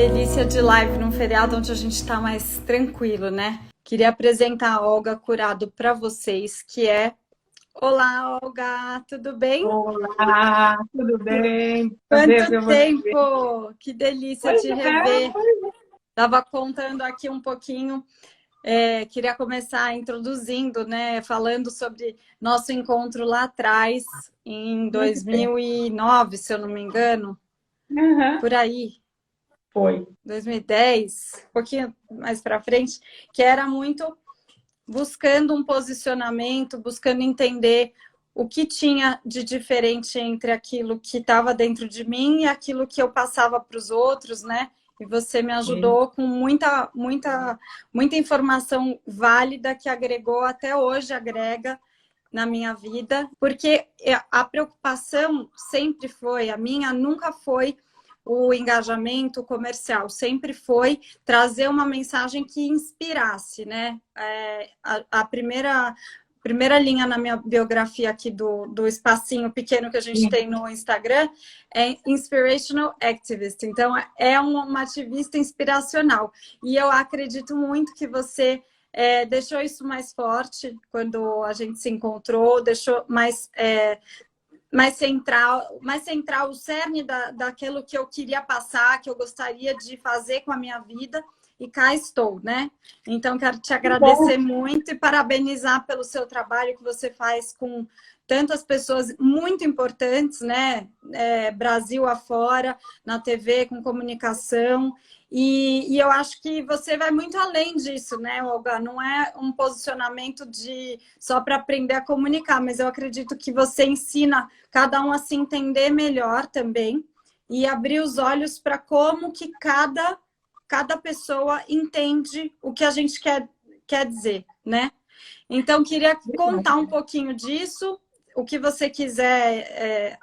delícia de live num feriado onde a gente está mais tranquilo, né? Queria apresentar a Olga Curado para vocês, que é... Olá, Olga, tudo bem? Olá, tudo bem? Prazer Quanto ver você. tempo! Que delícia Pois te é, rever. Estava contando aqui um pouquinho, queria começar introduzindo, né? Falando sobre nosso encontro lá atrás, em muito tempo. 2009, se eu não me engano, Aham, por aí. foi. 2010, um pouquinho mais para frente, que era muito buscando um posicionamento, buscando entender o que tinha de diferente entre aquilo que estava dentro de mim e aquilo que eu passava para os outros, né? E você me Sim. ajudou com muita informação válida que agregou até hoje, agrega na minha vida, porque a preocupação sempre foi, a minha nunca foi o engajamento comercial, sempre foi trazer uma mensagem que inspirasse, né? A primeira linha na minha biografia aqui do espacinho pequeno que a gente Sim. tem no Instagram é Inspirational Activist. Então, é uma ativista inspiracional. E eu acredito muito que você deixou isso mais forte quando a gente se encontrou, deixou mais central o cerne daquilo que eu queria passar, que eu gostaria de fazer com a minha vida, e cá estou, né? Então, quero te Que bom. agradecer muito e parabenizar pelo seu trabalho que você faz com tantas pessoas muito importantes, né? Brasil afora, na TV, com comunicação. E eu acho que você vai muito além disso, né, Olga? Não é um posicionamento só para aprender a comunicar, mas eu acredito que você ensina cada um a se entender melhor também e abrir os olhos para como que cada pessoa entende o que a gente quer dizer, né? Então, queria contar um pouquinho disso, o que você quiser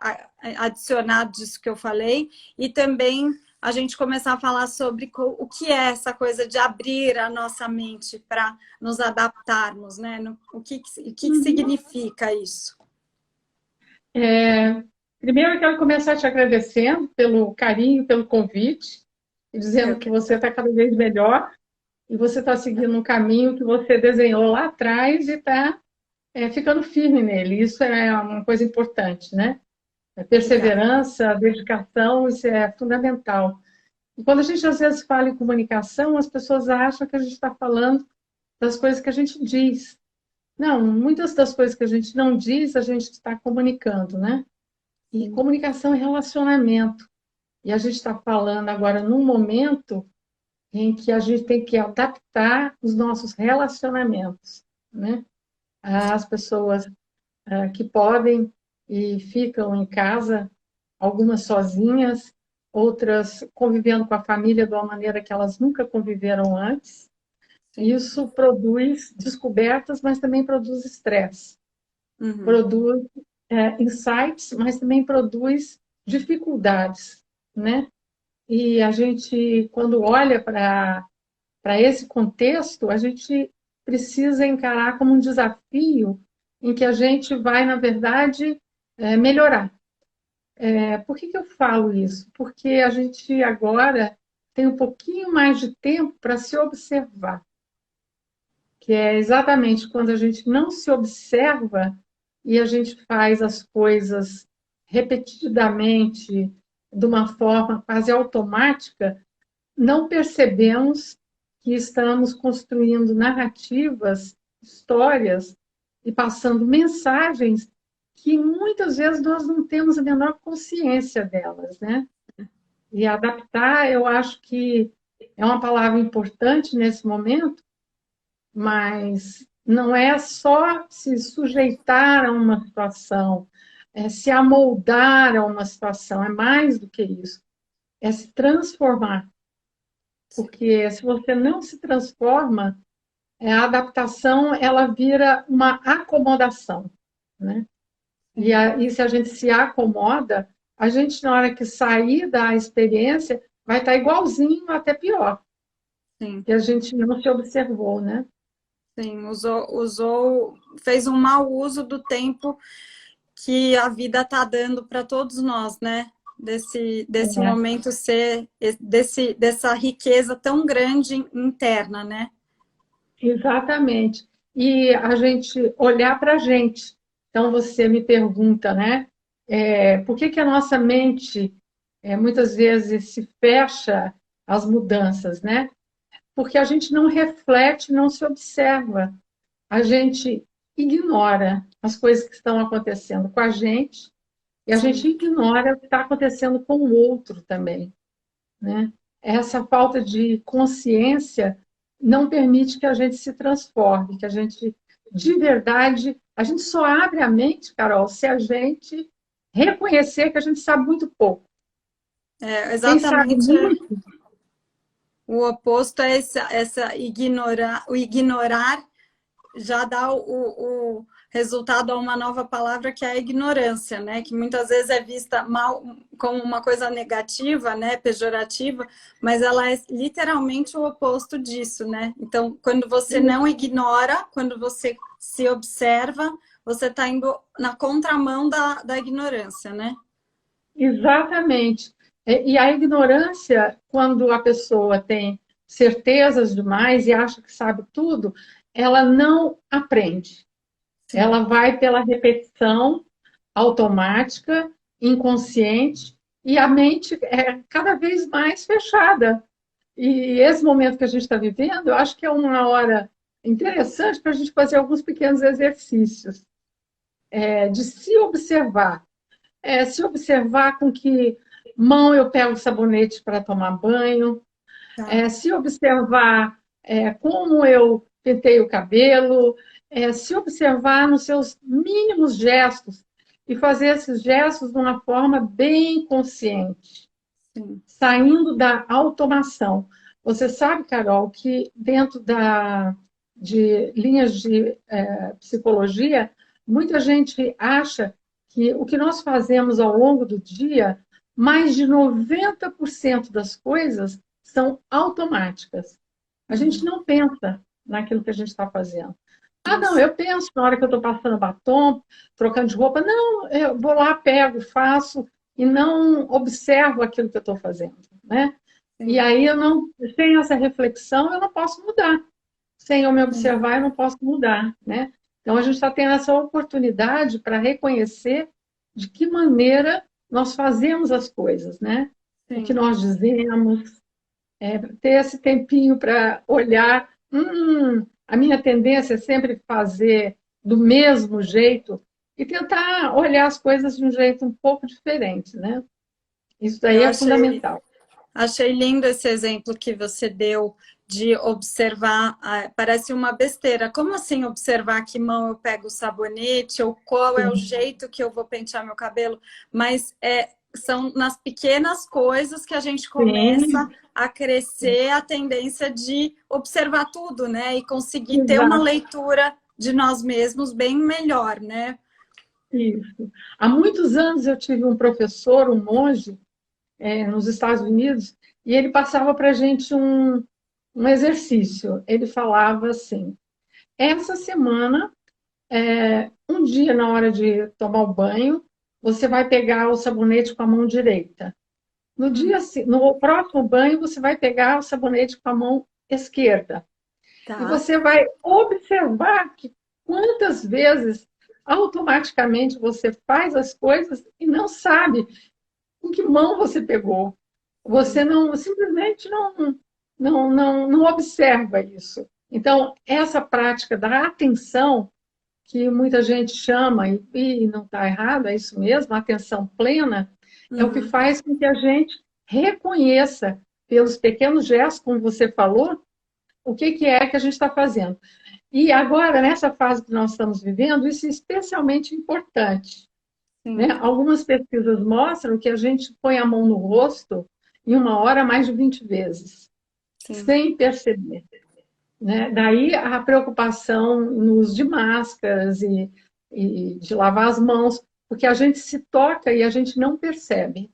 adicionar disso que eu falei, e também a gente começar a falar sobre o que é essa coisa de abrir a nossa mente para nos adaptarmos, né? O que Uhum. significa isso? É, primeiro, eu quero começar te agradecendo pelo carinho, pelo convite, e Eu dizendo que que você está cada vez melhor e você está seguindo um caminho que você desenhou lá atrás e está ficando firme nele. Isso é uma coisa importante, né? A Obrigada. perseverança, a dedicação, isso é fundamental. E quando a gente às vezes fala em comunicação, as pessoas acham que a gente está falando das coisas que a gente diz. Não, muitas das coisas que a gente não diz, a gente está comunicando, né? E Sim. comunicação é relacionamento. E a gente está falando agora num momento em que a gente tem que adaptar os nossos relacionamentos, né? As pessoas que podem e ficam em casa, algumas sozinhas, outras convivendo com a família de uma maneira que elas nunca conviveram antes. Sim. Isso produz descobertas, mas também produz estresse, Uhum. produz insights, mas também produz dificuldades, né? E a gente, quando olha para esse contexto, a gente precisa encarar como um desafio em que a gente vai, na verdade, melhorar. Por que eu falo isso? Porque a gente agora tem um pouquinho mais de tempo para se observar, que é exatamente quando a gente não se observa e a gente faz as coisas repetidamente, de uma forma quase automática, não percebemos que estamos construindo narrativas, histórias e passando mensagens que muitas vezes nós não temos a menor consciência delas, né? E adaptar, eu acho que é uma palavra importante nesse momento, mas não é só se sujeitar a uma situação, é se amoldar a uma situação, é mais do que isso, é se transformar. Porque se você não se transforma, a adaptação ela vira uma acomodação, né? Sim. E se a gente se acomoda, a gente, na hora que sair da experiência, vai estar igualzinho, até pior, Sim. que a gente não se observou, né? Sim, fez um mau uso do tempo que a vida está dando para todos nós, né? Desse momento ser, dessa riqueza tão grande interna, né? Exatamente. E a gente olhar para a gente. Então, você me pergunta, né? Por que que a nossa mente muitas vezes se fecha às mudanças, né? Porque a gente não reflete, não se observa. A gente ignora as coisas que estão acontecendo com a gente e a Sim. gente ignora o que está acontecendo com o outro também, né? Essa falta de consciência não permite que a gente se transforme, que a gente, de verdade, a gente só abre a mente, Carol, se a gente reconhecer que a gente sabe muito pouco. Quem sabe Exatamente muito, o oposto é o ignorar já dá o resultado a uma nova palavra que é a ignorância, né? Que muitas vezes é vista mal como uma coisa negativa, né? Pejorativa, mas ela é literalmente o oposto disso, né? Então, quando você não ignora, quando você se observa, você está indo na contramão da ignorância, né? exatamente. E a ignorância, quando a pessoa tem certezas demais e acha que sabe tudo, ela não aprende. Sim. Ela vai pela repetição automática, inconsciente, e a mente é cada vez mais fechada. E esse momento que a gente está vivendo, eu acho que é uma hora interessante para a gente fazer alguns pequenos exercícios de se observar. Se observar com que mão eu pego o sabonete para tomar banho, Tá. se observar como eu pentei o cabelo, se observar nos seus mínimos gestos e fazer esses gestos de uma forma bem consciente, Sim. saindo da automação. Você sabe, Carol, que dentro de linhas de psicologia, muita gente acha que o que nós fazemos ao longo do dia, mais de 90% das coisas são automáticas. A gente não pensa naquilo que a gente está fazendo. Não, Isso. eu penso na hora que eu estou passando batom, trocando de roupa. Não, eu vou lá, pego, faço e não observo aquilo que eu estou fazendo, né? E Sim. aí eu não, sem essa reflexão, eu não posso mudar. Sem eu me Sim. observar, eu não posso mudar, né? Então a gente está tendo essa oportunidade para reconhecer de que maneira nós fazemos as coisas, né? O que Sim. nós dizemos, ter esse tempinho para olhar. A minha tendência é sempre fazer do mesmo jeito e tentar olhar as coisas de um jeito um pouco diferente, né? Isso daí Eu é fundamental. achei lindo esse exemplo que você deu de observar, parece uma besteira. Como assim observar que mão eu pego o sabonete ou qual é o Sim, jeito que eu vou pentear meu cabelo? Mas são nas pequenas coisas que a gente começa sim, a crescer a tendência de observar tudo, né? E conseguir ter uma exato. leitura de nós mesmos bem melhor, né? Isso. Há muitos anos eu tive um professor, um monge, nos Estados Unidos, e ele passava para a gente um exercício. Ele falava assim: essa semana, um dia na hora de tomar o banho, você vai pegar o sabonete com a mão direita. No próximo banho, você vai pegar o sabonete com a mão esquerda. E Tá. você vai observar que quantas vezes automaticamente você faz as coisas e não sabe com que mão você pegou. Você não simplesmente não observa isso. Então, essa prática da atenção, que muita gente chama, e não está errado, é isso mesmo, a atenção plena, é o que Uhum. faz com que a gente reconheça, pelos pequenos gestos, como você falou, o que é que a gente está fazendo. E agora, nessa fase que nós estamos vivendo, isso é especialmente importante, né? Sim. Algumas pesquisas mostram que a gente põe a mão no rosto em uma hora mais de 20 vezes, Sim. sem perceber, né? Daí a preocupação no uso de máscaras e de lavar as mãos, porque a gente se toca e a gente não percebe.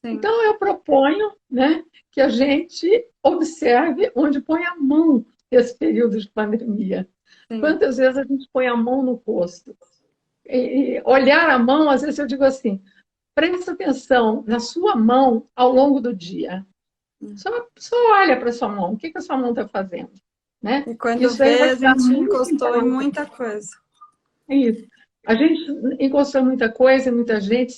Sim. Então, eu proponho, né, que a gente observe onde põe a mão nesse período de pandemia. Sim. Quantas vezes a gente põe a mão no rosto? E olhar a mão, às vezes eu digo assim, presta atenção na sua mão ao longo do dia. Só olha para a sua mão, o que a sua mão está fazendo, né? E quando Isso aí vê, vai a te dar gente muito encostou em informação. muita coisa. É isso. A gente encostou em muita coisa, muita gente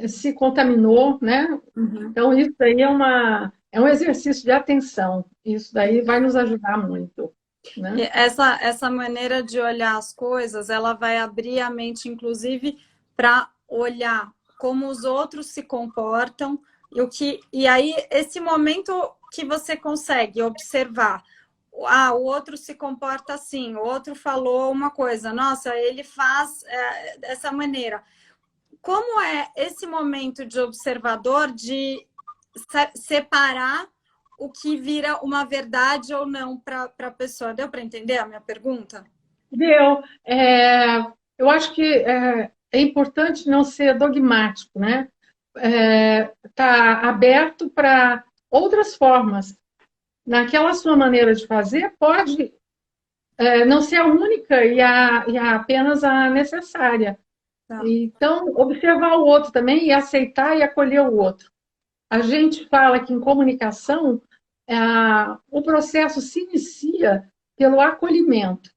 se contaminou, né? Então, isso daí é um exercício de atenção. Isso daí vai nos ajudar muito, E né? essa maneira de olhar as coisas, ela vai abrir a mente, inclusive, para olhar como os outros se comportam e aí esse momento que você consegue observar, o outro se comporta assim, o outro falou uma coisa, nossa, ele faz dessa maneira. Como é esse momento de observador de separar o que vira uma verdade ou não para a pessoa? Deu para entender a minha pergunta? Deu. Eu acho que é importante não ser dogmático, né? Tá aberto para outras formas. Naquela sua maneira de fazer, pode não ser a única e apenas a necessária. Tá. Então, observar o outro também e aceitar e acolher o outro. A gente fala que em comunicação, o processo se inicia pelo acolhimento,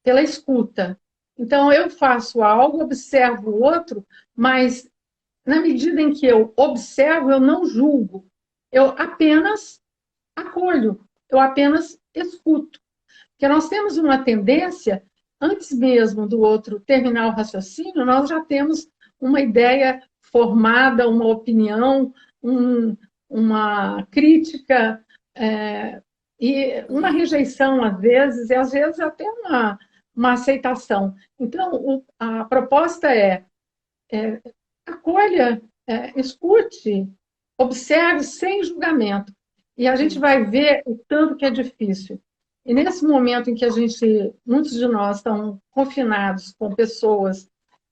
pela escuta. Então, eu faço algo, observo o outro, mas na medida em que eu observo, eu não julgo. Eu apenas acolho, eu apenas escuto. Porque nós temos uma tendência, antes mesmo do outro terminar o raciocínio, nós já temos uma ideia formada, uma opinião, uma crítica, e uma rejeição, às vezes, e às vezes até uma aceitação. Então, a proposta acolha, escute, observe sem julgamento. E a gente vai ver o tanto que é difícil. E nesse momento em que muitos de nós estão confinados com pessoas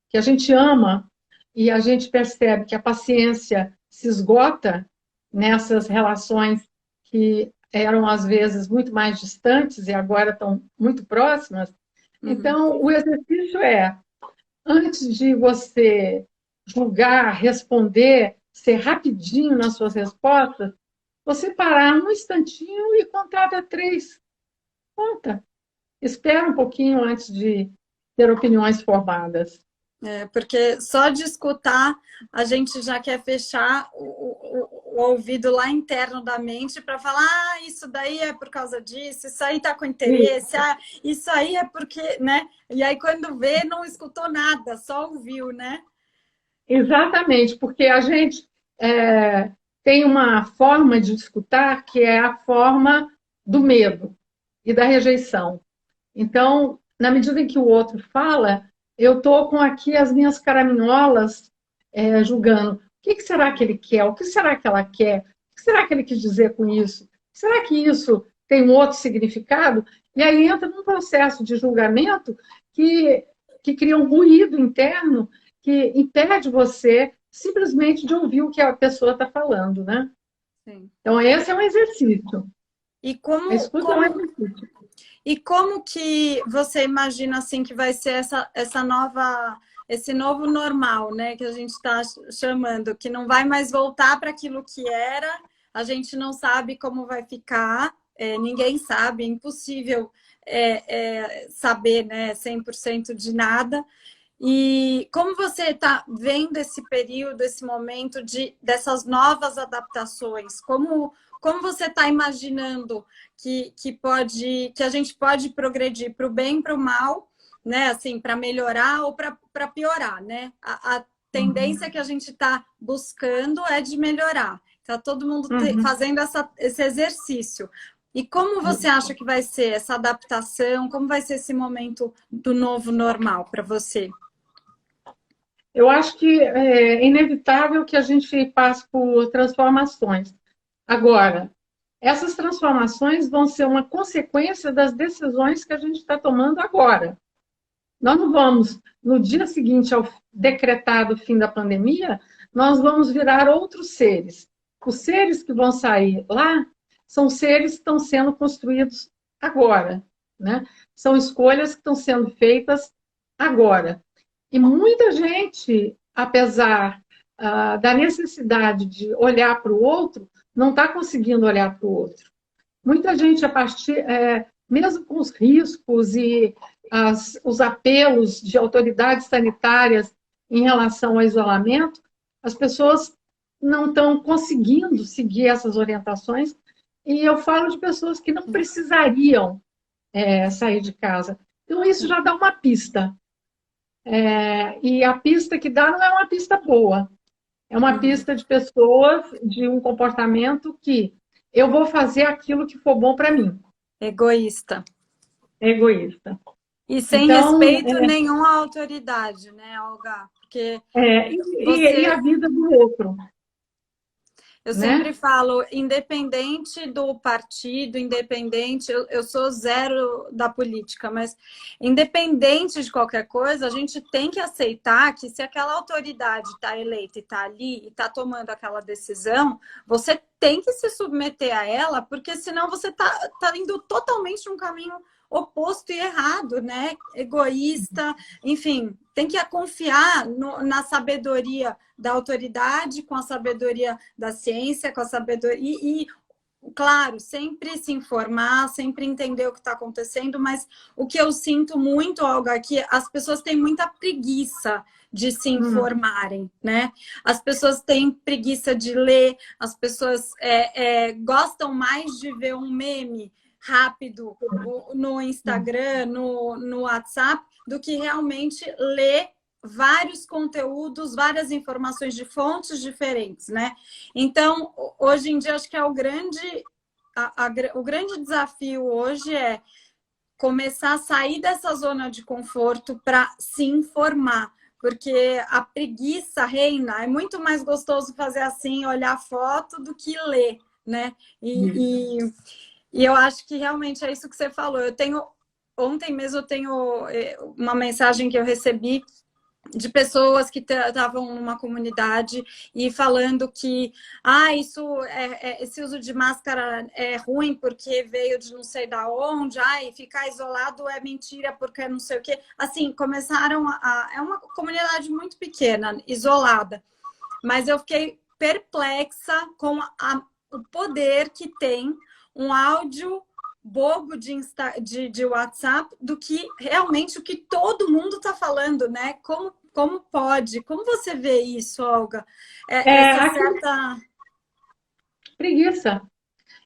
que a gente ama e a gente percebe que a paciência se esgota nessas relações que eram às vezes muito mais distantes e agora estão muito próximas. Então, o exercício antes de você julgar, responder, ser rapidinho nas suas respostas, você parar um instantinho e contar até 3. Conta. Espera um pouquinho antes de ter opiniões formadas. Porque só de escutar a gente já quer fechar o ouvido lá interno da mente para falar, isso daí é por causa disso, isso aí está com interesse, isso aí é porque, né? E aí quando vê, não escutou nada, só ouviu, né? Exatamente, porque a gente tem uma forma de escutar que é a forma do medo e da rejeição. Então, na medida em que o outro fala, eu estou com aqui as minhas caraminholas julgando. O que será que ele quer? O que será que ela quer? O que será que ele quis dizer com isso? Será que isso tem um outro significado? E aí entra num processo de julgamento que cria um ruído interno que impede você simplesmente de ouvir o que a pessoa está falando, né? Sim. Então, esse é um exercício. E A escuta é um exercício. E como que você imagina assim que vai ser esse novo normal, né? Que a gente está chamando, que não vai mais voltar para aquilo que era, a gente não sabe como vai ficar, ninguém sabe, é impossível saber, né, 100% de nada. E como você está vendo esse período, esse momento dessas novas adaptações? Como você está imaginando que a gente pode progredir para o bem e para o mal, né? Assim, para melhorar ou para piorar, né? A tendência que a gente está buscando é de melhorar. Está todo mundo fazendo esse exercício. E como você acha que vai ser essa adaptação? Como vai ser esse momento do novo normal para você? Eu acho que é inevitável que a gente passe por transformações. Agora, essas transformações vão ser uma consequência das decisões que a gente está tomando agora. Nós não vamos, no dia seguinte ao decretado fim da pandemia, nós vamos virar outros seres. Os seres que vão sair lá são seres que estão sendo construídos agora, né? São escolhas que estão sendo feitas agora. E muita gente, apesar da necessidade de olhar para o outro, não está conseguindo olhar para o outro. Muita gente, a partir, mesmo com os riscos e os apelos de autoridades sanitárias em relação ao isolamento, as pessoas não estão conseguindo seguir essas orientações, e eu falo de pessoas que não precisariam sair de casa. Então, isso já dá uma pista. E a pista que dá não é uma pista boa. É uma pista de pessoas, de um comportamento que eu vou fazer aquilo que for bom para mim. Egoísta. Egoísta. E sem então, respeito nenhum à autoridade, né, Olga? Porque e a vida do outro. Eu sempre falo, independente do partido, independente, eu sou zero da política, mas independente de qualquer coisa, a gente tem que aceitar que se aquela autoridade está eleita e está ali e está tomando aquela decisão, você tem que se submeter a ela, porque senão você tá indo totalmente num caminho oposto e errado, né? Egoísta, enfim, tem que confiar na sabedoria da autoridade, com a sabedoria da ciência, com a sabedoria e claro, sempre se informar, sempre entender o que está acontecendo, mas o que eu sinto muito, Olga, é que as pessoas têm muita preguiça de se informarem, né? As pessoas têm preguiça de ler, as pessoas gostam mais de ver um meme rápido no Instagram, no WhatsApp, do que realmente ler vários conteúdos, várias informações de fontes diferentes, né? Então, hoje em dia, acho que é o grande desafio hoje é começar a sair dessa zona de conforto para se informar, porque a preguiça reina, é muito mais gostoso fazer assim, olhar foto do que ler, né? E eu acho que realmente é isso que você falou. Ontem mesmo eu tenho uma mensagem que eu recebi de pessoas que estavam numa comunidade e falando que esse uso de máscara é ruim porque veio de não sei da onde, ficar isolado é mentira porque não sei o quê. Assim, começaram é uma comunidade muito pequena, isolada, mas eu fiquei perplexa com o poder que tem um áudio bobo de WhatsApp do que realmente o que todo mundo está falando, né? Como pode? Como você vê isso, Olga? Essa certa... Preguiça.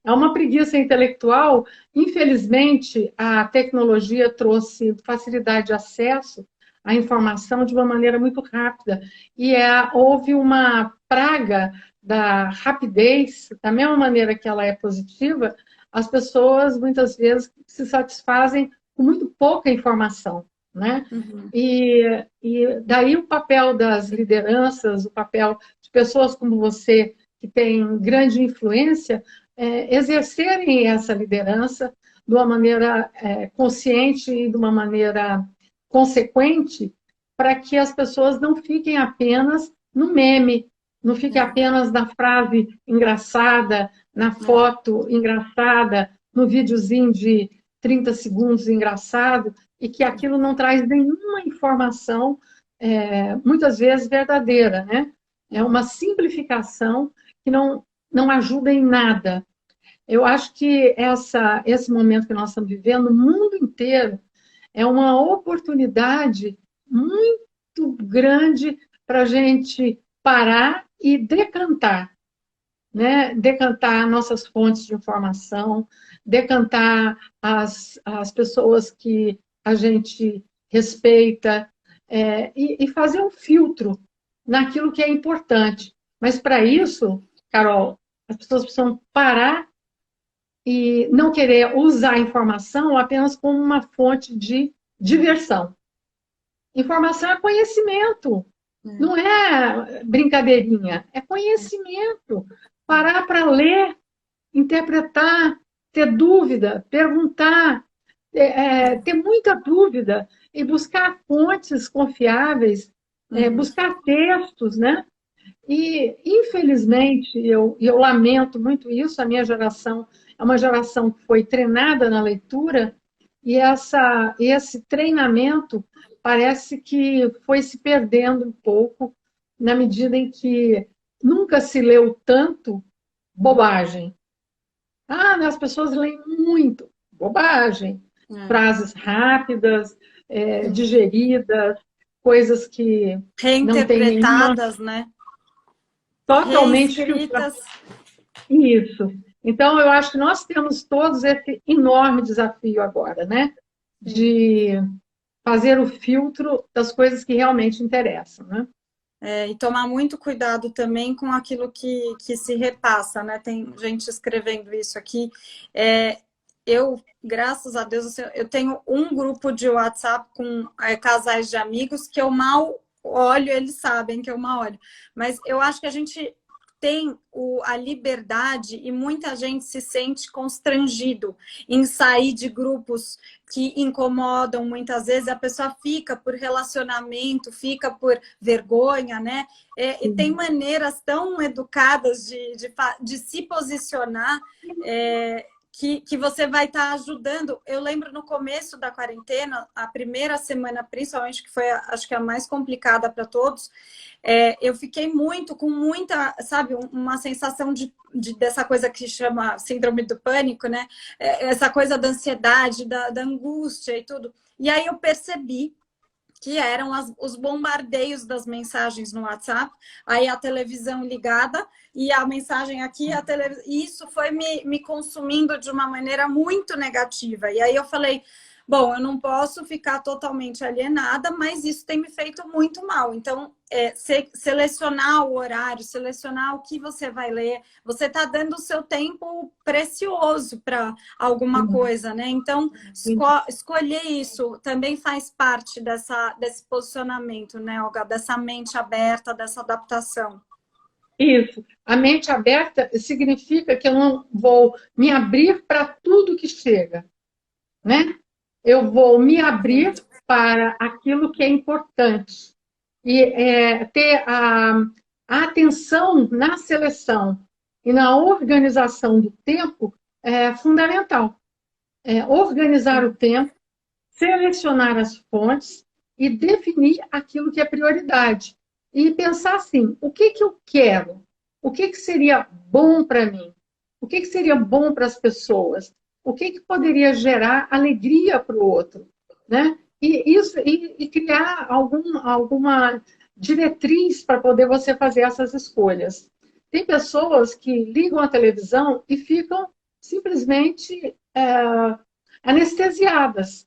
É uma preguiça intelectual. Infelizmente, a tecnologia trouxe facilidade de acesso à informação de uma maneira muito rápida. E houve uma praga da rapidez, da mesma maneira que ela é positiva, as pessoas muitas vezes se satisfazem com muito pouca informação, né? E daí o papel das lideranças, o papel de pessoas como você, que têm grande influência, exercerem essa liderança de uma maneira consciente e de uma maneira consequente, para que as pessoas não fiquem apenas no meme, não fiquem apenas na frase engraçada, na foto engraçada, no videozinho de 30 segundos engraçado, e que aquilo não traz nenhuma informação, muitas vezes verdadeira, né? É uma simplificação que não ajuda em nada. Eu acho que esse momento que nós estamos vivendo, no mundo inteiro, é uma oportunidade muito grande para a gente parar e decantar, né? Decantar nossas fontes de informação, decantar as pessoas que a gente respeita, e fazer um filtro naquilo que é importante. Mas, para isso, Carol, as pessoas precisam parar e não querer usar a informação apenas como uma fonte de diversão. Informação é conhecimento, não é brincadeirinha, é conhecimento. Parar para ler, interpretar, ter dúvida, perguntar, ter muita dúvida e buscar fontes confiáveis, buscar textos, né? E, infelizmente, eu lamento muito isso, a minha geração é uma geração que foi treinada na leitura, e esse treinamento parece que foi se perdendo um pouco na medida em que nunca se leu tanto bobagem. Ah, as pessoas leem muito. Bobagem. Frases rápidas, digeridas, coisas que não têm nenhuma... Reinterpretadas, né? Totalmente Reescritas. Isso. Então, eu acho que nós temos todos esse enorme desafio agora, né? De fazer o filtro das coisas que realmente interessam, né? E tomar muito cuidado também com aquilo que se repassa, né? Tem gente escrevendo isso aqui. Eu, graças a Deus, assim, eu tenho um grupo de WhatsApp com casais de amigos que eu mal olho, eles sabem que eu mal olho. Mas eu acho que a gente tem a liberdade e muita gente se sente constrangido em sair de grupos que incomodam muitas vezes, a pessoa fica por relacionamento, fica por vergonha, né? E tem maneiras tão educadas de se posicionar que você vai estar ajudando. Eu lembro no começo da quarentena, a primeira semana, principalmente, que foi, acho que a mais complicada para todos, eu fiquei com muita, sabe, uma sensação dessa coisa que chama síndrome do pânico, né? Essa coisa da ansiedade, da angústia e tudo. E aí eu percebi que eram os bombardeios das mensagens no WhatsApp, aí a televisão ligada e a mensagem aqui, e isso foi me consumindo de uma maneira muito negativa. E aí eu falei, bom, eu não posso ficar totalmente alienada, mas isso tem me feito muito mal. Então, selecionar o horário, selecionar o que você vai ler, você está dando o seu tempo precioso para alguma coisa, né? Então, escolher isso também faz parte desse posicionamento, né, Olga? Dessa mente aberta, dessa adaptação. Isso. A mente aberta significa que eu não vou me abrir para tudo que chega, né? Eu vou me abrir para aquilo que é importante. E ter a atenção na seleção e na organização do tempo é fundamental. Organizar o tempo, selecionar as fontes e definir aquilo que é prioridade. E pensar assim, o que eu quero? O que seria bom para mim? O que seria bom para as pessoas? O que poderia gerar alegria para o outro? Né? E criar alguma diretriz para poder você fazer essas escolhas. Tem pessoas que ligam a televisão e ficam simplesmente anestesiadas.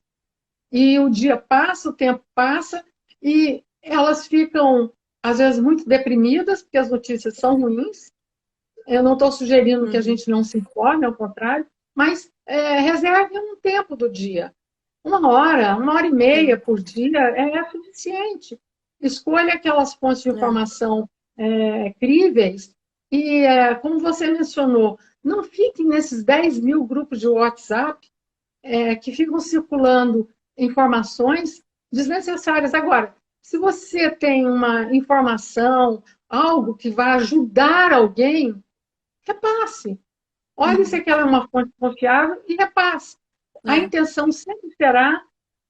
E o dia passa, o tempo passa, e elas ficam, às vezes, muito deprimidas, porque as notícias são ruins. Eu não estou sugerindo que a gente não se informe, ao contrário, mas reserve um tempo do dia. 1 hora e meia por dia é suficiente. Escolha aquelas fontes de informação críveis e, como você mencionou, não fique nesses 10 mil grupos de WhatsApp que ficam circulando informações desnecessárias. Agora, se você tem uma informação, algo que vai ajudar alguém, repasse. Olhe se aquela é uma fonte confiável e repasse. A intenção sempre será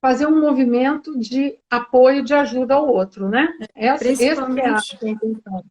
fazer um movimento de apoio, de ajuda ao outro, né? Essa é a intenção.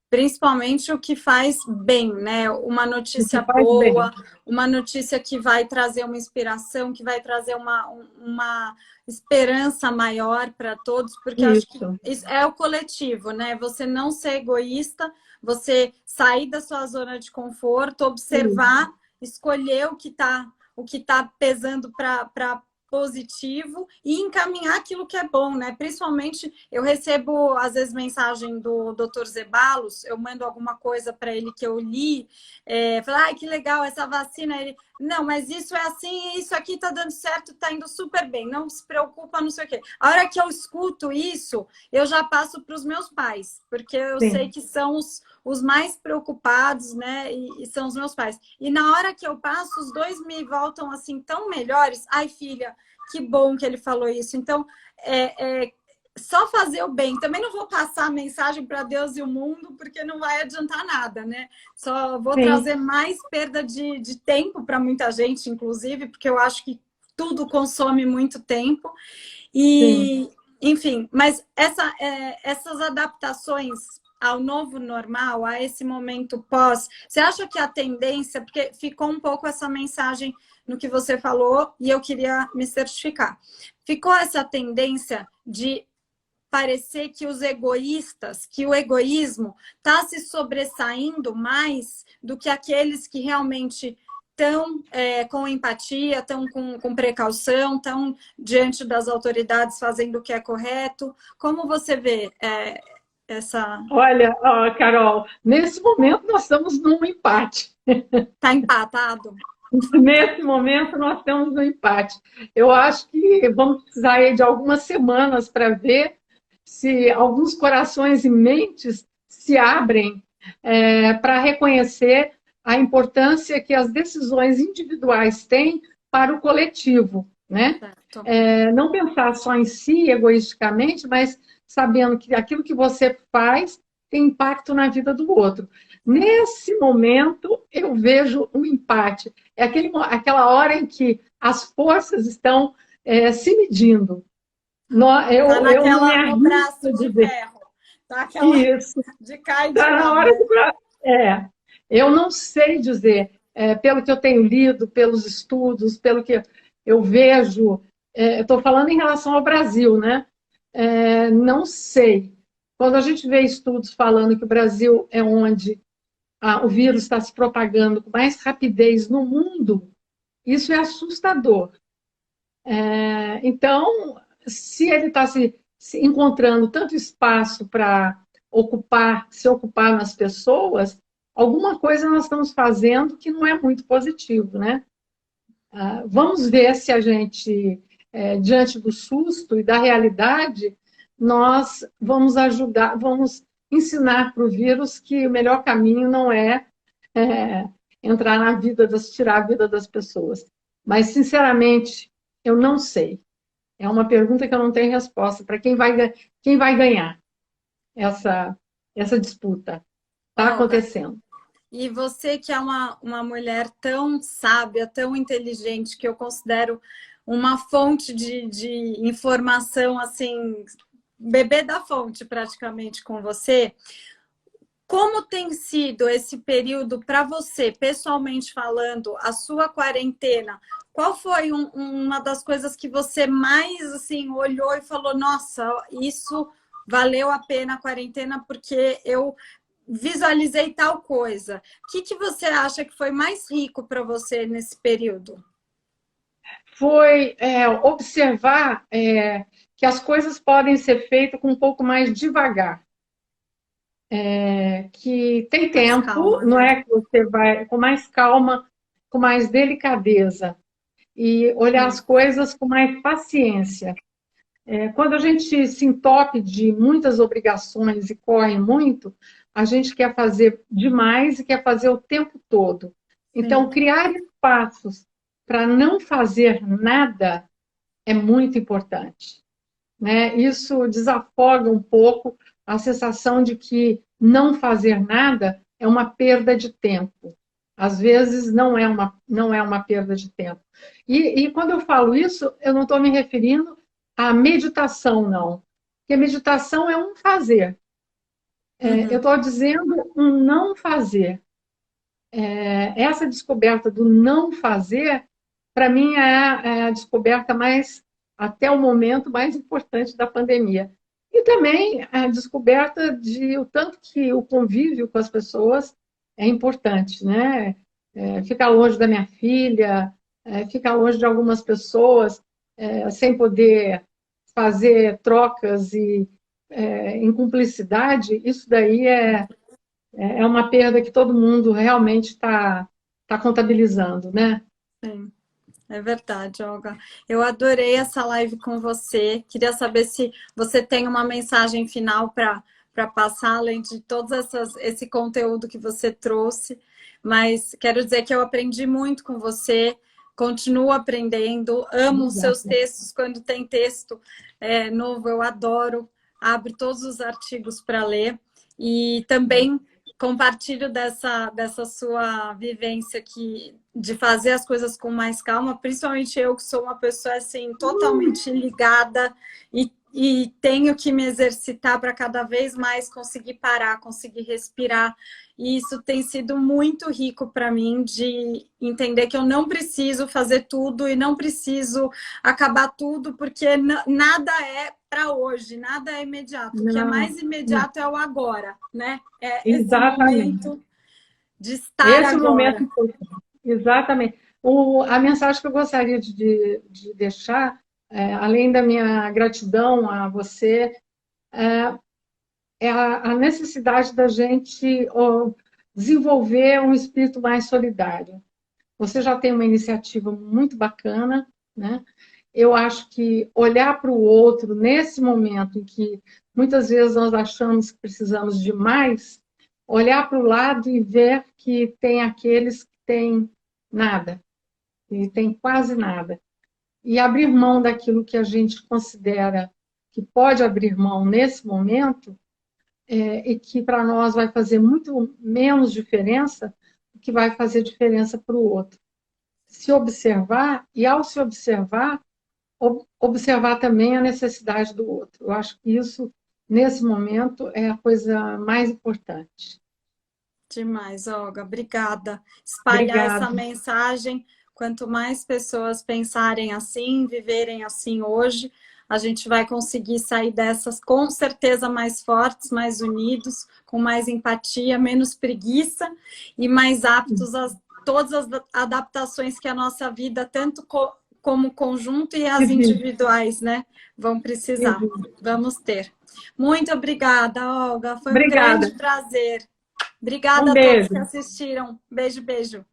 Principalmente o que faz bem, né? Uma notícia boa, uma notícia que vai trazer uma inspiração, que vai trazer uma esperança maior para todos, porque acho que isso é o coletivo, né? Você não ser egoísta, você sair da sua zona de conforto, observar, escolher o que tá pesando para positivo e encaminhar aquilo que é bom, né? Principalmente, eu recebo, às vezes, mensagem do Dr. Zeballos, eu mando alguma coisa para ele que eu li, falo, ai, que legal essa vacina. Ele, não, mas isso é assim, isso aqui tá dando certo, tá indo super bem, não se preocupa, não sei o quê. A hora que eu escuto isso, eu já passo para os meus pais, porque eu sei que são os mais preocupados, né? E são os meus pais. E na hora que eu passo, os dois me voltam assim tão melhores. Ai, filha, que bom que ele falou isso. Então, só fazer o bem. Também não vou passar a mensagem para Deus e o mundo, porque não vai adiantar nada, né? Só vou trazer mais perda de tempo para muita gente, inclusive, porque eu acho que tudo consome muito tempo. E Enfim, mas essas adaptações ao novo normal, a esse momento pós, você acha que a tendência, porque ficou um pouco essa mensagem no que você falou e eu queria me certificar, ficou essa tendência de parecer que os egoístas, que o egoísmo está se sobressaindo mais do que aqueles que realmente estão com empatia, estão com precaução, estão diante das autoridades fazendo o que é correto. Como você vê essa... Olha, ó, Carol, nesse momento nós estamos num empate. Está empatado? Nesse momento nós estamos no empate. Eu acho que vamos precisar aí de algumas semanas para ver se alguns corações e mentes se abrem para reconhecer a importância que as decisões individuais têm para o coletivo, né? Não pensar só em si, egoisticamente, mas sabendo que aquilo que você faz tem impacto na vida do outro. Nesse momento, eu vejo um empate. É aquela hora em que as forças estão se medindo. Eu não me no braço de ferro. Tá aquela isso. De cá e de Tá lá. na hora de... Eu não sei dizer, pelo que eu tenho lido, pelos estudos, pelo que eu vejo, estou falando em relação ao Brasil, né? Não sei. Quando a gente vê estudos falando que o Brasil é onde o vírus está se propagando com mais rapidez no mundo, isso é assustador. Então, se ele está se encontrando tanto espaço para se ocupar nas pessoas, alguma coisa nós estamos fazendo que não é muito positivo, né? Vamos ver se a gente, diante do susto e da realidade, nós vamos ajudar, vamos ensinar para o vírus que o melhor caminho não é entrar na vida, tirar a vida das pessoas. Mas, sinceramente, eu não sei. É uma pergunta que eu não tenho resposta para quem vai ganhar essa disputa. Está acontecendo. E você que é uma mulher tão sábia, tão inteligente, que eu considero uma fonte de informação, assim, bebê da fonte praticamente com você, como tem sido esse período para você, pessoalmente falando, a sua quarentena? Qual foi uma das coisas que você mais assim olhou e falou, nossa, isso valeu a pena a quarentena porque eu visualizei tal coisa? O que você acha que foi mais rico para você nesse período? Foi observar que as coisas podem ser feitas com um pouco mais devagar. Que tem tempo, calma, não é que você vai com mais calma, com mais delicadeza, e olhar as coisas com mais paciência. Quando a gente se entope de muitas obrigações e corre muito, a gente quer fazer demais e quer fazer o tempo todo. Então, criar espaços para não fazer nada é muito importante, né? Isso desafoga um pouco a sensação de que não fazer nada é uma perda de tempo. Às vezes não é uma perda de tempo. E quando eu falo isso, eu não estou me referindo à meditação, não. Porque meditação é um fazer. Eu estou dizendo um não fazer. Essa descoberta do não fazer, para mim, é a descoberta até o momento, mais importante da pandemia. E também a descoberta de o tanto que o convívio com as pessoas é importante, né? Ficar longe da minha filha, ficar longe de algumas pessoas, sem poder fazer trocas em cumplicidade, isso daí é uma perda que todo mundo realmente está contabilizando, né? Sim. É verdade, Olga. Eu adorei essa live com você. Queria saber se você tem uma mensagem final para passar, além de todo esse conteúdo que você trouxe. Mas quero dizer que eu aprendi muito com você, continuo aprendendo, amo os seus textos. Quando tem texto novo, eu adoro. Abro todos os artigos para ler. E também compartilho dessa sua vivência aqui, de fazer as coisas com mais calma, principalmente eu que sou uma pessoa assim, totalmente ligada e tenho que me exercitar para cada vez mais conseguir parar, conseguir respirar. E isso tem sido muito rico para mim, de entender que eu não preciso fazer tudo e não preciso acabar tudo, porque nada é para hoje, nada é imediato. O que é mais imediato é o agora, né? É esse Exatamente. momento de estar Esse agora. momento, exatamente. A mensagem que eu gostaria de deixar, além da minha gratidão a você, é a necessidade da gente desenvolver um espírito mais solidário. Você já tem uma iniciativa muito bacana, né? Eu acho que olhar para o outro nesse momento em que muitas vezes nós achamos que precisamos de mais, olhar para o lado e ver que tem aqueles que têm nada, que têm quase nada. E abrir mão daquilo que a gente considera que pode abrir mão nesse momento, e que para nós vai fazer muito menos diferença do que vai fazer diferença para o outro. Se observar, e ao se observar, observar também a necessidade do outro. Eu acho que isso, nesse momento, é a coisa mais importante. Demais, Olga. Obrigada. Espalhar essa Obrigada. mensagem. Quanto mais pessoas pensarem assim, viverem assim hoje, a gente vai conseguir sair dessas com certeza mais fortes, mais unidos, com mais empatia, menos preguiça e mais aptos a todas as adaptações que a nossa vida, tanto como conjunto e as individuais, né, vão precisar. Vamos ter. Muito obrigada, Olga. Foi um grande Obrigada. prazer. Obrigada Um a todos beijo. que assistiram. Beijo, beijo.